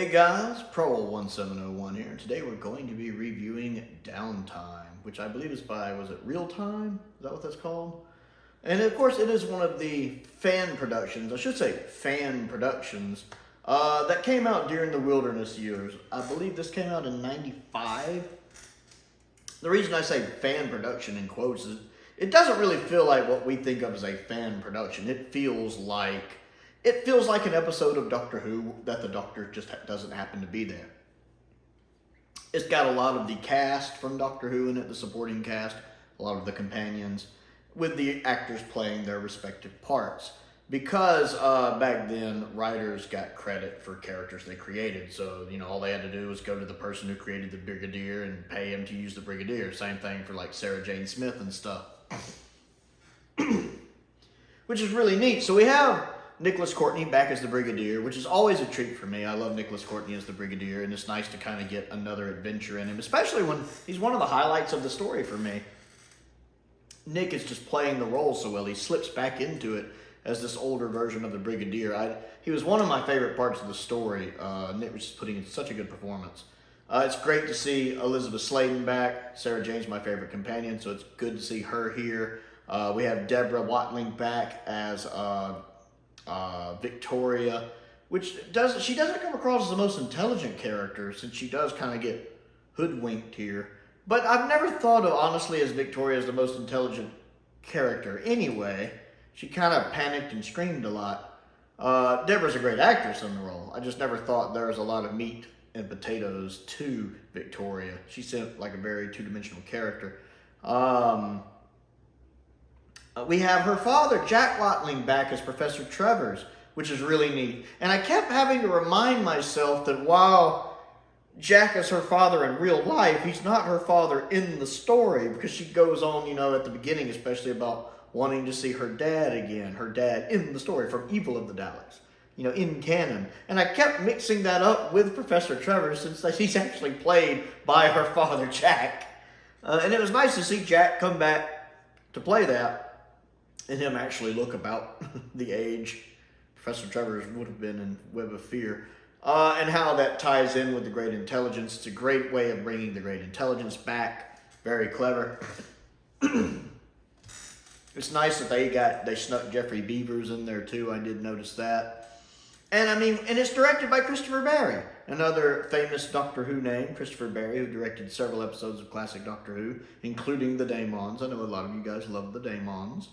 Hey guys, Prowl 1701 here. Today we're going to be reviewing Downtime, which I believe is by, was it Real Time? Is that what that's called? And of course it is one of the fan productions, I should say fan productions, that came out during the wilderness years. I believe this came out in '95. The reason I say fan production in quotes is it doesn't really feel like what we think of as a fan production. It feels like an episode of Doctor Who that the Doctor just doesn't happen to be there. It's got a lot of the cast from Doctor Who in it, the supporting cast, a lot of the companions, with the actors playing their respective parts. Because back then, writers got credit for characters they created. So, all they had to do was go to the person who created the Brigadier and pay him to use the Brigadier. Same thing for like Sarah Jane Smith and stuff. Which is really neat. So we have Nicholas Courtney back as the Brigadier, which is always a treat for me. I love Nicholas Courtney as the Brigadier, and it's nice to kind of get another adventure in him, especially when he's one of the highlights of the story for me. Nick is just playing the role so well. He slips back into it as this older version of the Brigadier. He was one of my favorite parts of the story. Nick was just putting in such a good performance. It's great to see Elizabeth Sladen back. Sarah Jane's my favorite companion, so it's good to see her here. We have Deborah Watling back as Victoria, which she doesn't come across as the most intelligent character, since she does kind of get hoodwinked here. But I've never thought of, honestly, as Victoria as the most intelligent character anyway. She kind of panicked and screamed a lot. Deborah's a great actress in the role. I just never thought there was a lot of meat and potatoes to Victoria. She seemed like a very two-dimensional character. We have her father, Jack Watling, back as Professor Trevors, which is really neat. And I kept having to remind myself that while Jack is her father in real life, he's not her father in the story, because she goes on, at the beginning, especially about wanting to see her dad again, her dad in the story from Evil of the Daleks, in canon. And I kept mixing that up with Professor Trevor, since he's actually played by her father, Jack. And it was nice to see Jack come back to play that, and him actually look about the age Professor Trevor would have been in Web of Fear. And how that ties in with the Great Intelligence. It's a great way of bringing the Great Intelligence back. Very clever. It's nice that they snuck Jeffrey Beavers in there too. I did notice that. And it's directed by Christopher Barry, another famous Doctor Who name, Christopher Barry, who directed several episodes of classic Doctor Who, including the Daemons. I know a lot of you guys love the Daemons.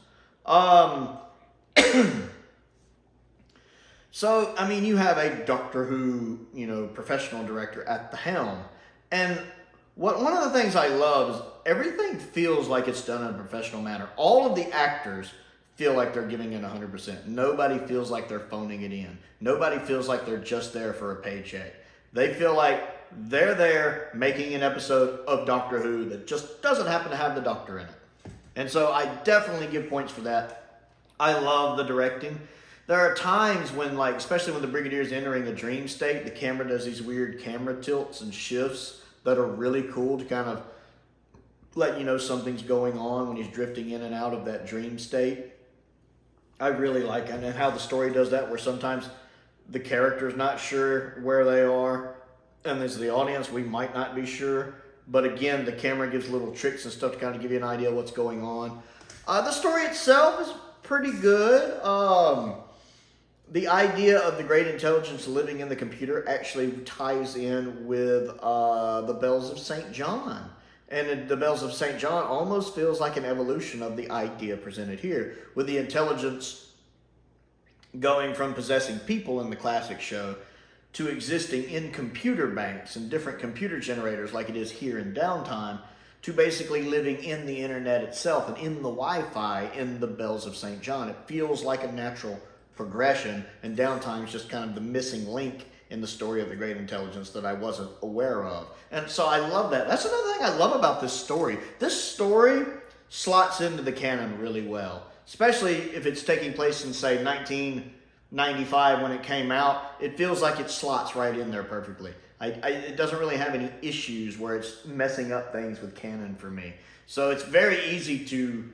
So, you have a Doctor Who, professional director at the helm. And one of the things I love is everything feels like it's done in a professional manner. All of the actors feel like they're giving it 100%. Nobody feels like they're phoning it in. Nobody feels like they're just there for a paycheck. They feel like they're there making an episode of Doctor Who that just doesn't happen to have the Doctor in it. And so I definitely give points for that. I love the directing. There are times when, especially when the Brigadier's entering a dream state, the camera does these weird camera tilts and shifts that are really cool to kind of let you know something's going on when he's drifting in and out of that dream state. I really like it, and how the story does that, where sometimes the character's not sure where they are, and as the audience, we might not be sure. But again, the camera gives little tricks and stuff to kind of give you an idea of what's going on. The story itself is pretty good. The idea of the Great Intelligence living in the computer actually ties in with the Bells of St. John. And the Bells of St. John almost feels like an evolution of the idea presented here, with the intelligence going from possessing people in the classic show to existing in computer banks and different computer generators like it is here in Downtime, to basically living in the internet itself and in the Wi-Fi in the Bells of St. John. It feels like a natural progression, and Downtime is just kind of the missing link in the story of the Great Intelligence that I wasn't aware of. And so I love that. That's another thing I love about this story. This story slots into the canon really well, especially if it's taking place in, say, 1995 when it came out. It feels like it slots right in there perfectly. It doesn't really have any issues where it's messing up things with canon for me. So it's very easy to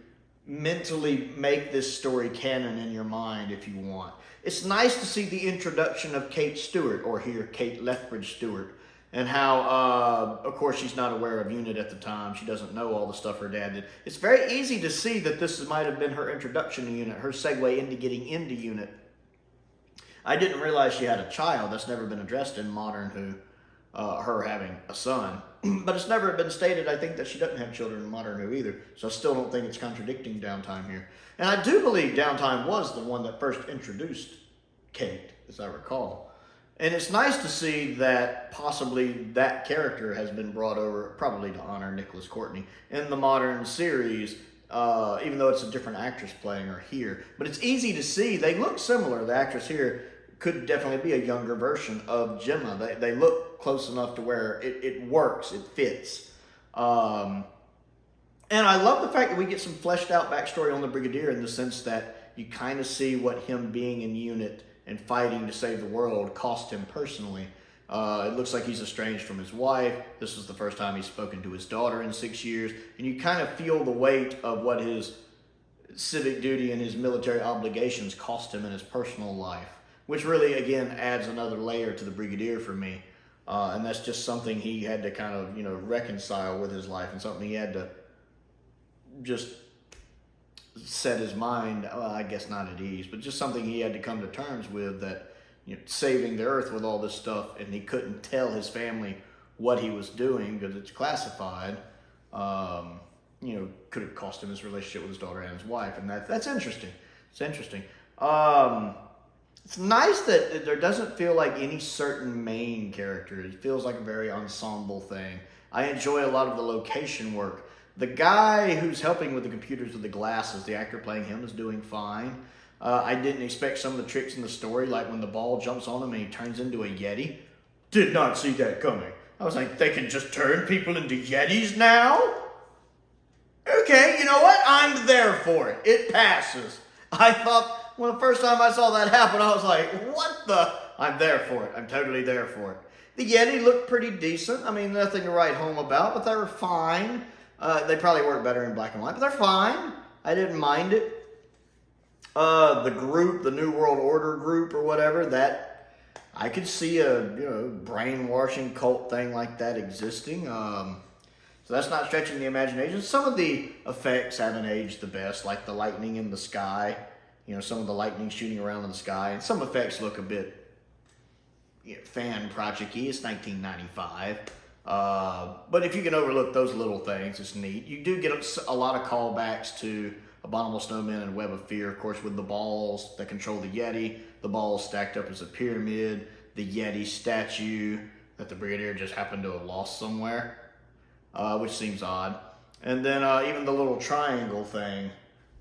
mentally make this story canon in your mind if you want. It's nice to see the introduction of Kate Stewart, or here, Kate Lethbridge Stewart, and how, of course, she's not aware of UNIT at the time. She doesn't know all the stuff her dad did. It's very easy to see that this might have been her introduction to UNIT, her segue into getting into UNIT. I didn't realize she had a child. That's never been addressed in Modern Who, her having a son. But it's never been stated, I think, that she doesn't have children in Modern Who either. So I still don't think it's contradicting Downtime here. And I do believe Downtime was the one that first introduced Kate, as I recall. And it's nice to see that possibly that character has been brought over, probably to honor Nicholas Courtney, in the Modern series, even though it's a different actress playing her here. But it's easy to see, they look similar. The actress here could definitely be a younger version of Gemma. They look close enough to where it works, it fits. And I love the fact that we get some fleshed out backstory on the Brigadier, in the sense that you kind of see what him being in UNIT and fighting to save the world cost him personally. It looks like he's estranged from his wife. This was the first time he's spoken to his daughter in 6 years. And you kind of feel the weight of what his civic duty and his military obligations cost him in his personal life, which really, again, adds another layer to the Brigadier for me. And that's just something he had to kind of, reconcile with his life, and something he had to just set his mind, well, I guess not at ease, but just something he had to come to terms with, that saving the earth with all this stuff, and he couldn't tell his family what he was doing because it's classified, could have cost him his relationship with his daughter and his wife, and that's interesting. It's interesting. It's nice that there doesn't feel like any certain main character. It feels like a very ensemble thing. I enjoy a lot of the location work. The guy who's helping with the computers with the glasses, the actor playing him, is doing fine. I didn't expect some of the tricks in the story, like when the ball jumps on him and he turns into a Yeti. Did not see that coming. I was like, they can just turn people into Yetis now? Okay, you know what? I'm there for it. It passes. I thought, well, the first time I saw that happen, I was like, what the? I'm there for it. I'm totally there for it. The Yeti looked pretty decent. I mean, nothing to write home about, but they were fine. They probably work better in black and white, but they're fine. I didn't mind it. The group, the New World Order group or whatever, that I could see a brainwashing cult thing like that existing. So that's not stretching the imagination. Some of the effects haven't aged the best, like the lightning in the sky. Some of the lightning shooting around in the sky, and some effects look a bit fan project-y. It's 1995. But if you can overlook those little things, it's neat. You do get a lot of callbacks to Abominable Snowmen and Web of Fear, of course, with the balls that control the Yeti, the balls stacked up as a pyramid, the Yeti statue that the Brigadier just happened to have lost somewhere, which seems odd. And then even the little triangle thing.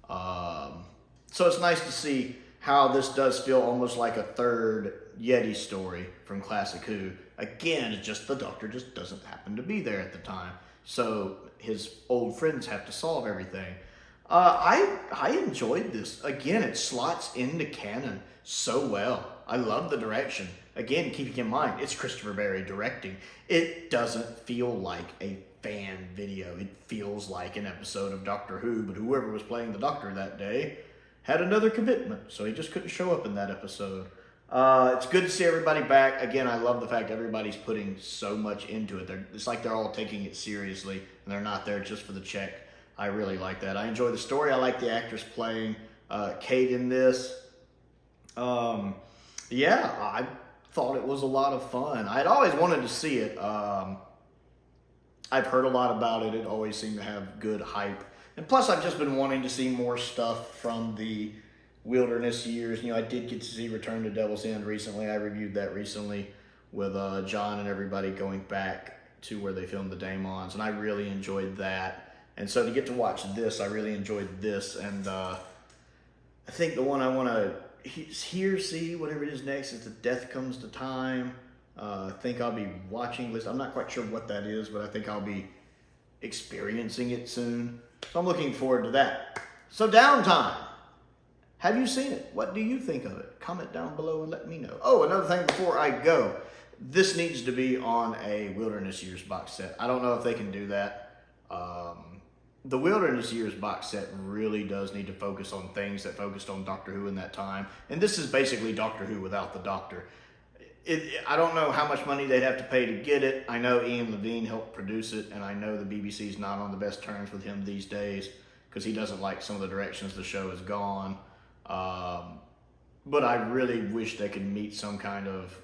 So it's nice to see how this does feel almost like a third Yeti story from Classic Who. Again, it's just the Doctor just doesn't happen to be there at the time, so his old friends have to solve everything. I enjoyed this. Again, it slots into canon so well. I love the direction. Again, keeping in mind, it's Christopher Barry directing. It doesn't feel like a fan video. It feels like an episode of Doctor Who, but whoever was playing the Doctor that day had another commitment, so he just couldn't show up in that episode. It's good to see everybody back. Again, I love the fact everybody's putting so much into it. It's like they're all taking it seriously, and they're not there just for the check. I really like that. I enjoy the story. I like the actress playing Kate in this. I thought it was a lot of fun. I'd always wanted to see it. I've heard a lot about it. It always seemed to have good hype. And plus, I've just been wanting to see more stuff from the Wilderness years. I did get to see Return to Devil's End recently. I reviewed that recently with John and everybody going back to where they filmed the Daemons, and I really enjoyed that. And so to get to watch this, I really enjoyed this. And I think the one I want to see, whatever it is next, is The Death Comes to Time. I think I'll be watching this. I'm not quite sure what that is, but I think I'll be experiencing it soon. So I'm looking forward to that. So Downtime. Have you seen it? What do you think of it? Comment down below and let me know. Oh, another thing before I go. This needs to be on a Wilderness Years box set. I don't know if they can do that. the Wilderness Years box set really does need to focus on things that focused on Doctor Who in that time. And this is basically Doctor Who without the Doctor. I don't know how much money they'd have to pay to get it. I know Ian Levine helped produce it, and I know the BBC's not on the best terms with him these days because he doesn't like some of the directions the show has gone. But I really wish they could meet some kind of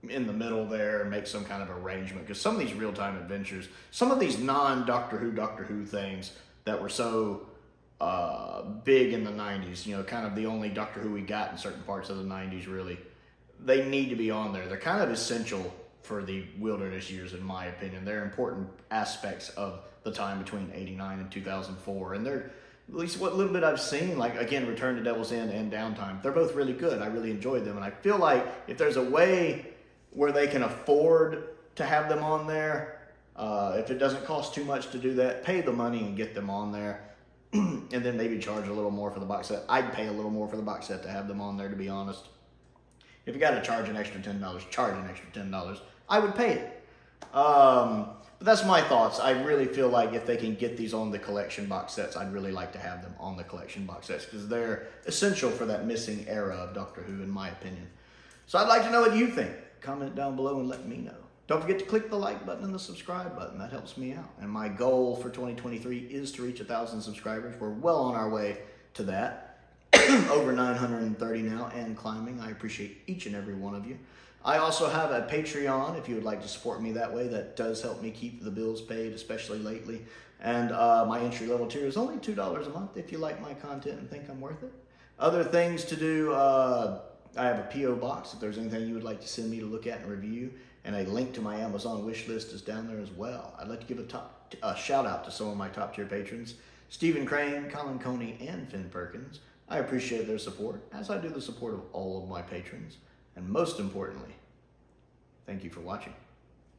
in the middle there and make some kind of arrangement, because some of these real-time adventures, some of these non-Doctor Who things that were so big in the 90s, you know, kind of the only Doctor Who we got in certain parts of the 90s really, they need to be on there. They're kind of essential for the Wilderness Years, in my opinion. They're important aspects of the time between 89 and 2004, and they're, at least what little bit I've seen, like, again, Return to Devil's End and Downtime, they're both really good. I really enjoyed them, and I feel like if there's a way where they can afford to have them on there, if it doesn't cost too much to do that, pay the money and get them on there, and then maybe charge a little more for the box set. I'd pay a little more for the box set to have them on there, to be honest. If you got to charge an extra $10, charge an extra $10. I would pay it. But that's my thoughts. I really feel like if they can get these on the collection box sets, I'd really like to have them on the collection box sets because they're essential for that missing era of Doctor Who, in my opinion. So I'd like to know what you think. Comment down below and let me know. Don't forget to click the like button and the subscribe button. That helps me out. And my goal for 2023 is to reach 1,000 subscribers. We're well on our way to that. Over 930 now and climbing. I appreciate each and every one of you. I also have a Patreon if you would like to support me that way. That does help me keep the bills paid, especially lately. And my entry-level tier is only $2 a month if you like my content and think I'm worth it. Other things to do, I have a P.O. box if there's anything you would like to send me to look at and review. And a link to my Amazon wish list is down there as well. I'd like to give a shout out to some of my top tier patrons, Stephen Crane, Colin Coney, and Finn Perkins. I appreciate their support, as I do the support of all of my patrons. And most importantly, thank you for watching.